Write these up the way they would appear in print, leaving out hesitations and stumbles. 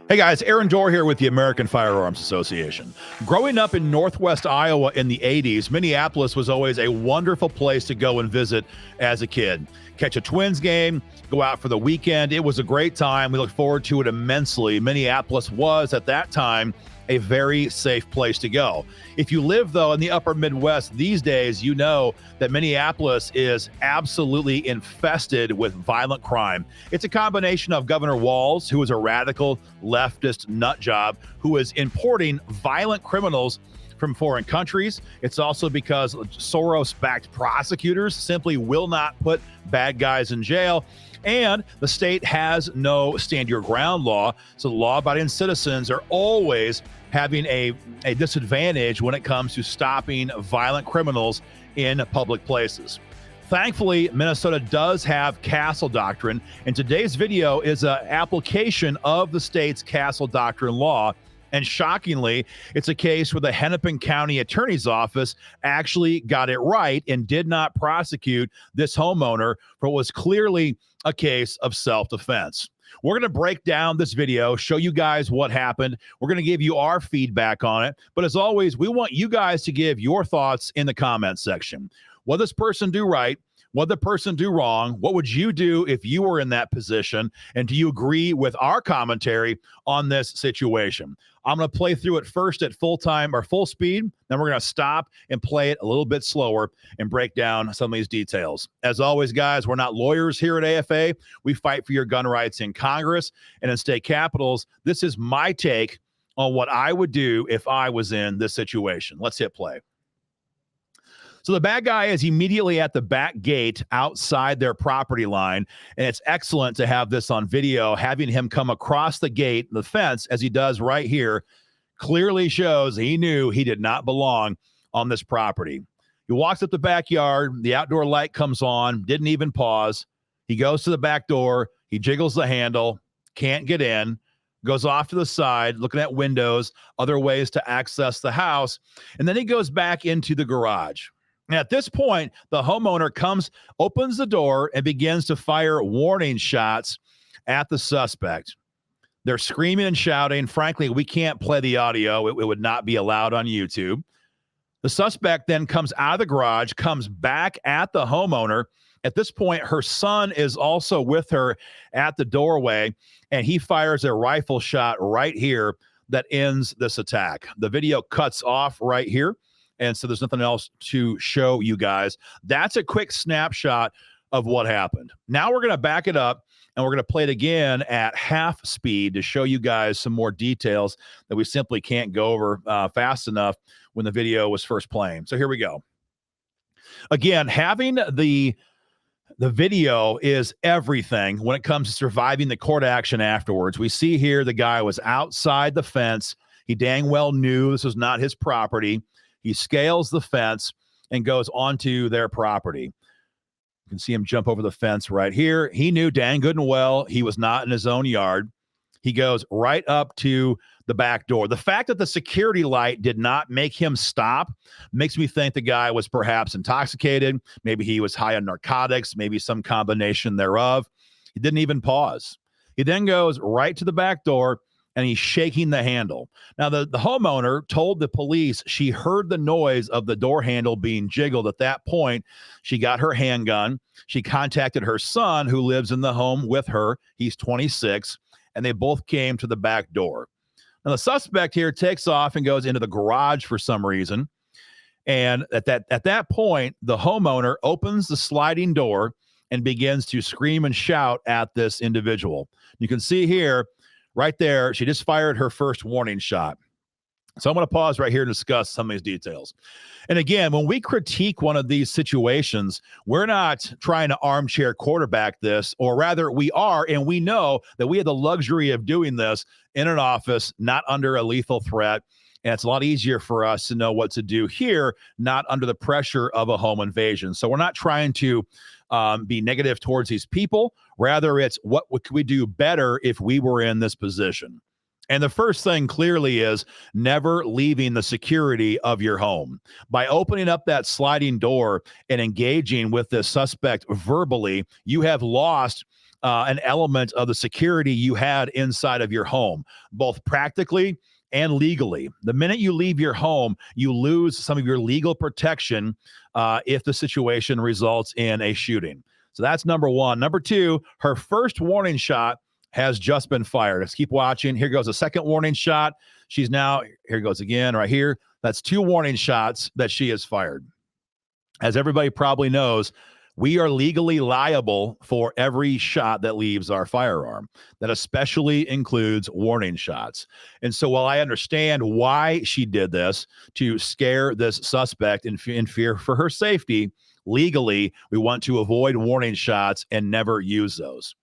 Hey guys, Aaron Dorr here with the American Firearms Association. Growing up in Northwest Iowa in the 80s, Minneapolis was always a wonderful place to go and visit as a kid. Catch a Twins game, go out for the weekend. It was a great time. We look forward to it immensely. Minneapolis was, at that time, a very safe place to go. If you live, though, in the upper Midwest these days, you know that Minneapolis is absolutely infested with violent crime. It's a combination of Governor Walz, who is a radical leftist nut job, who is importing violent criminals from foreign countries. It's also because Soros-backed prosecutors simply will not put bad guys in jail. And the state has no stand your ground law. So law-abiding citizens are always having a disadvantage when it comes to stopping violent criminals in public places. Thankfully, Minnesota does have castle doctrine, and today's video is an application of the state's castle doctrine law. And shockingly, it's a case where the Hennepin County Attorney's Office actually got it right and did not prosecute this homeowner for what was clearly a case of self-defense. We're going to break down this video, show you guys what happened. We're going to give you our feedback on it. But as always, we want you guys to give your thoughts in the comments section. What does this person do right? What did the person do wrong? What would you do if you were in that position? And do you agree with our commentary on this situation? I'm going to play through it first at full time or full speed. Then we're going to stop and play it a little bit slower and break down some of these details. As always, guys, we're not lawyers here at AFA. We fight for your gun rights in Congress and in state capitals. This is my take on what I would do if I was in this situation. Let's hit play. So the bad guy is immediately at the back gate outside their property line, and it's excellent to have this on video. Having him come across the gate, the fence, as he does right here, clearly shows he knew he did not belong on this property. He walks up the backyard, the outdoor light comes on, didn't even pause. He goes to the back door, he jiggles the handle, can't get in, goes off to the side, looking at windows, other ways to access the house, and then he goes back into the garage. At this point, the homeowner opens the door and begins to fire warning shots at the suspect. They're screaming and shouting. Frankly, we can't play the audio. It would not be allowed on YouTube. The suspect then comes out of the garage, comes back at the homeowner. At this point, her son is also with her at the doorway, and he fires a rifle shot right here that ends this attack. The video cuts off right here. And so there's nothing else to show you guys. That's a quick snapshot of what happened. Now we're going to back it up and we're going to play it again at half speed to show you guys some more details that we simply can't go over fast enough when the video was first playing. So here we go. Again, having the video is everything when it comes to surviving the court action afterwards. We see here the guy was outside the fence. He dang well knew this was not his property. He scales the fence and goes onto their property. You can see him jump over the fence right here. He knew dang good and well he was not in his own yard. He goes right up to the back door. The fact that the security light did not make him stop makes me think the guy was perhaps intoxicated. Maybe he was high on narcotics, maybe some combination thereof. He didn't even pause. He then goes right to the back door, and he's shaking the handle. Now, the homeowner told the police she heard the noise of the door handle being jiggled. At that point, she got her handgun. She contacted her son, who lives in the home with her. He's 26, and they both came to the back door. Now, the suspect here takes off and goes into the garage for some reason. And at that point, the homeowner opens the sliding door and begins to scream and shout at this individual. You can see here, right there, she just fired her first warning shot. So I'm going to pause right here to discuss some of these details. And again, when we critique one of these situations, we're not trying to armchair quarterback this, or rather we are, and we know that we have the luxury of doing this in an office, not under a lethal threat. And it's a lot easier for us to know what to do here, not under the pressure of a home invasion. So we're not trying to be negative towards these people. Rather, it's what could we do better if we were in this position? And the first thing clearly is never leaving the security of your home. By opening up that sliding door and engaging with this suspect verbally, you have lost an element of the security you had inside of your home, both practically and legally. The minute you leave your home, you lose some of your legal protection if the situation results in a shooting. So that's number one. Number two, her first warning shot has just been fired. Let's keep watching. Here goes a second warning shot. She's now, here goes again right here. That's two warning shots that she has fired. As everybody probably knows, we are legally liable for every shot that leaves our firearm. That especially includes warning shots. And so while I understand why she did this, to scare this suspect in fear for her safety, legally, we want to avoid warning shots and never use those.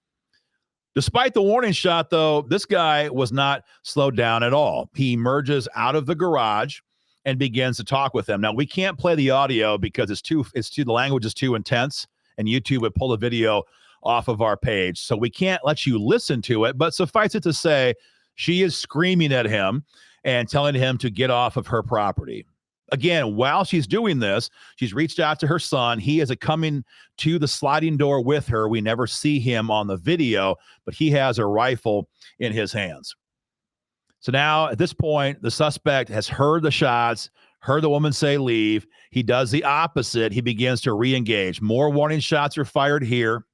Despite the warning shot, though, this guy was not slowed down at all. He emerges out of the garage and begins to talk with them. Now, we can't play the audio because the language is too intense, and YouTube would pull the video off of our page. So we can't let you listen to it, but suffice it to say, she is screaming at him and telling him to get off of her property. Again, while she's doing this, she's reached out to her son. He is coming to the sliding door with her. We never see him on the video, but he has a rifle in his hands. So now at this point, the suspect has heard the shots, heard the woman say leave. He does the opposite. He begins to re-engage. More warning shots are fired here.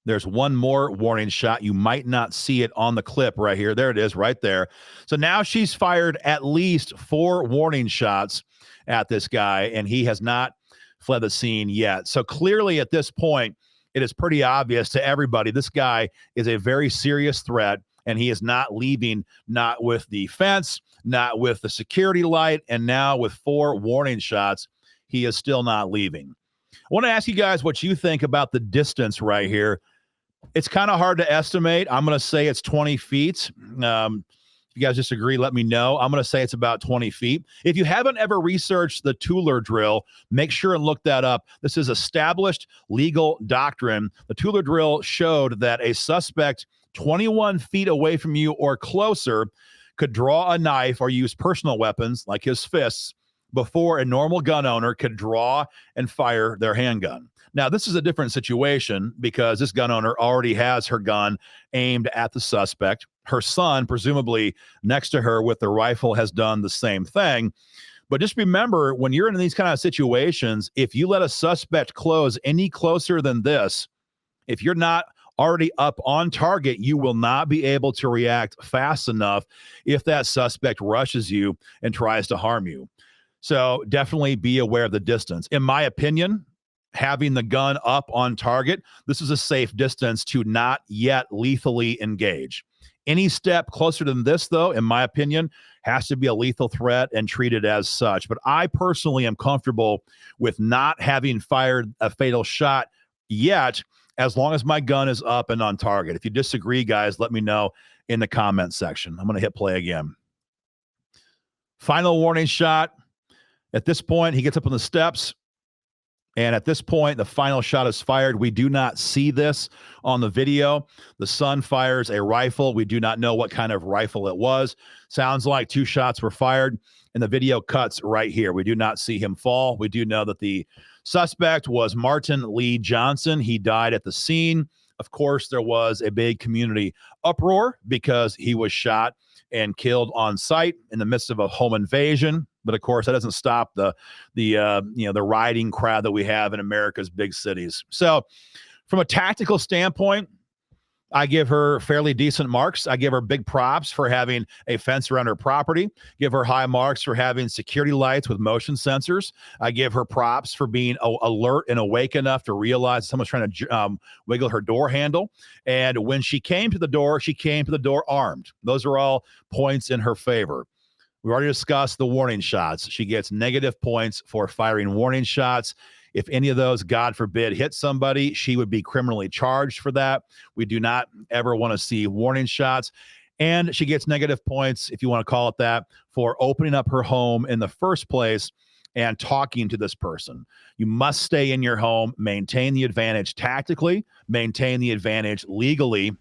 There's one more warning shot. You might not see it on the clip right here. There it is right there. So now she's fired at least 4 warning shots at this guy, and he has not fled the scene yet. So clearly at this point, it is pretty obvious to everybody this guy is a very serious threat, and he is not leaving, not with the fence, not with the security light, and now with 4 warning shots, he is still not leaving. I want to ask you guys what you think about the distance right here. It's kind of hard to estimate. I'm going to say it's 20 feet. If you guys disagree, let me know. I'm going to say it's about 20 feet. If you haven't ever researched the Tueller drill, make sure and look that up. This is established legal doctrine. The Tueller drill showed that a suspect 21 feet away from you or closer could draw a knife or use personal weapons like his fists before a normal gun owner could draw and fire their handgun. Now, this is a different situation because this gun owner already has her gun aimed at the suspect. Her son, presumably next to her with the rifle, has done the same thing. But just remember, when you're in these kind of situations, if you let a suspect close any closer than this, if you're not already up on target, you will not be able to react fast enough if that suspect rushes you and tries to harm you. So definitely be aware of the distance. In my opinion, having the gun up on target, this is a safe distance to not yet lethally engage. Any step closer than this, though, in my opinion, has to be a lethal threat and treated as such. But I personally am comfortable with not having fired a fatal shot yet, as long as my gun is up and on target. If you disagree, guys, let me know in the comment section. I'm going to hit play again. Final warning shot. At this point, he gets up on the steps. And at this point, the final shot is fired. We do not see this on the video. The son fires a rifle. We do not know what kind of rifle it was. Sounds like 2 shots were fired, and the video cuts right here. We do not see him fall. We do know that the suspect was Martin Lee Johnson. He died at the scene. Of course, there was a big community uproar because he was shot and killed on site in the midst of a home invasion. But of course, that doesn't stop the rioting crowd that we have in America's big cities. So from a tactical standpoint, I give her fairly decent marks. I give her big props for having a fence around her property. Give her high marks for having security lights with motion sensors. I give her props for being alert and awake enough to realize someone's trying to wiggle her door handle. And when she came to the door armed. Those are all points in her favor. We've already discussed the warning shots. She gets negative points for firing warning shots. If any of those, God forbid, hit somebody, she would be criminally charged for that. We do not ever want to see warning shots. And she gets negative points, if you want to call it that, for opening up her home in the first place and talking to this person. You must stay in your home, maintain the advantage tactically, maintain the advantage legally,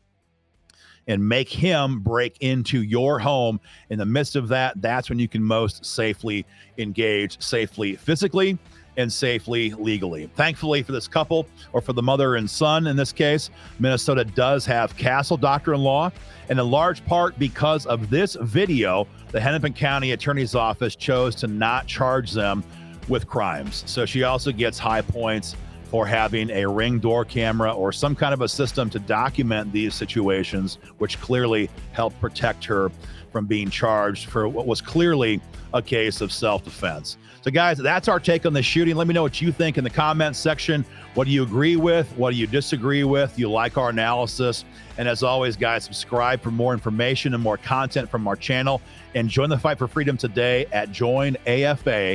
and make him break into your home. In the midst of that, that's when you can most safely engage, safely physically and safely, legally. Thankfully for this couple, or for the mother and son in this case, Minnesota does have castle doctrine-in-law, and in large part because of this video, the Hennepin County Attorney's Office chose to not charge them with crimes. So she also gets high points for having a Ring door camera or some kind of a system to document these situations, which clearly helped protect her from being charged for what was clearly a case of self-defense. So guys, that's our take on the shooting. Let me know what you think in the comments section. What do you agree with? What do you disagree with? Do you like our analysis? And as always, guys, subscribe for more information and more content from our channel, and join the fight for freedom today at joinafa.org.